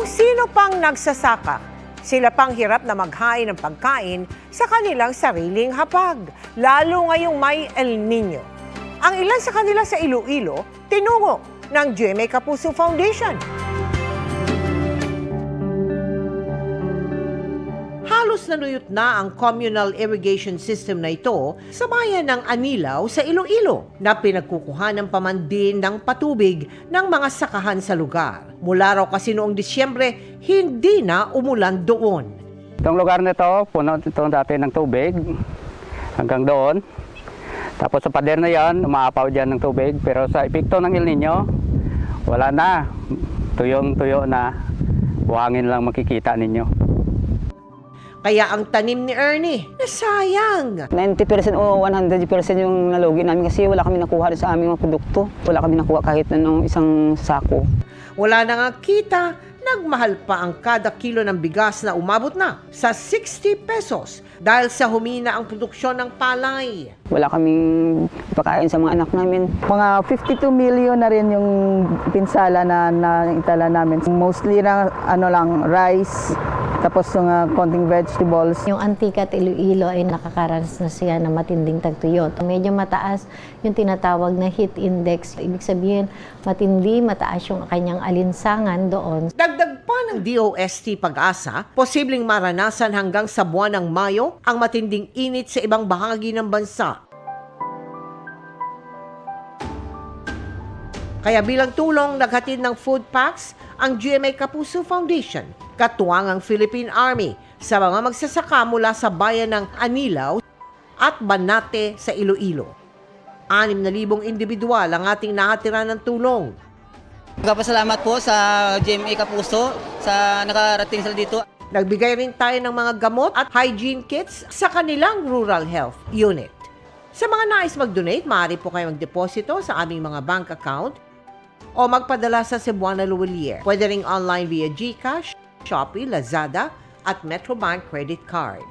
Kung sino pang nagsasaka, sila pang hirap na maghain ng pagkain sa kanilang sariling hapag, lalo ngayong may El Nino. Ang ilan sa kanila sa Iloilo, tinungo ng GMA Kapuso Foundation. Halos nanuyot na ang communal irrigation system na ito sa bayan ng Anilaw sa Iloilo na pinagkukuhanan pa man din ng patubig ng mga sakahan sa lugar. Mula raw kasi noong Disyembre, hindi na umulan doon. Itong lugar na ito, puno ito dati ng tubig hanggang doon. Tapos sa pader na yan, umaapaw dyan ng tubig. Pero sa epekto ng El Nino, wala na. Tuyong-tuyo na. Buhangin lang makikita ninyo. Kaya ang tanim ni Ernie, nasayang. 90% o 100% yung nalugi namin kasi wala kami nakuha sa aming mga produkto. Wala kami nakuha kahit anong isang sako. Wala na nga kita, nagmahal pa ang kada kilo ng bigas na umabot na sa 60 pesos dahil sa humina ang produksyon ng palay. Wala kaming pagkain sa mga anak namin. Mga 52 million na rin yung pinsala na itala namin. Mostly na rice, tapos yung konting vegetables. Yung Antique at Iloilo ay nakakaranas na siya ng matinding tagtuyot. Medyo mataas yung tinatawag na heat index. Ibig sabihin, mataas yung kanyang alinsangan doon. Dagdag pa ng DOST Pag-asa, posibleng maranasan hanggang sa buwan ng Mayo ang matinding init sa ibang bahagi ng bansa. Kaya bilang tulong, naghatid ng food packs ang GMA Kapuso Foundation, katuwang ang Philippine Army sa mga magsasaka mula sa bayan ng Anilaw at Banate sa Iloilo. 6,000 individual ang ating nahatiran ng tulong. Nagpapasalamat po sa GMA Kapuso sa nakarating sila dito. Nagbigay rin tayo ng mga gamot at hygiene kits sa kanilang rural health unit. Sa mga nais mag-donate, maaari po kayo magdeposito sa aming mga bank account o magpadala sa Cebuana Luwalier. Pwede ring online via GCash, Shopee, Lazada at Metrobank credit card.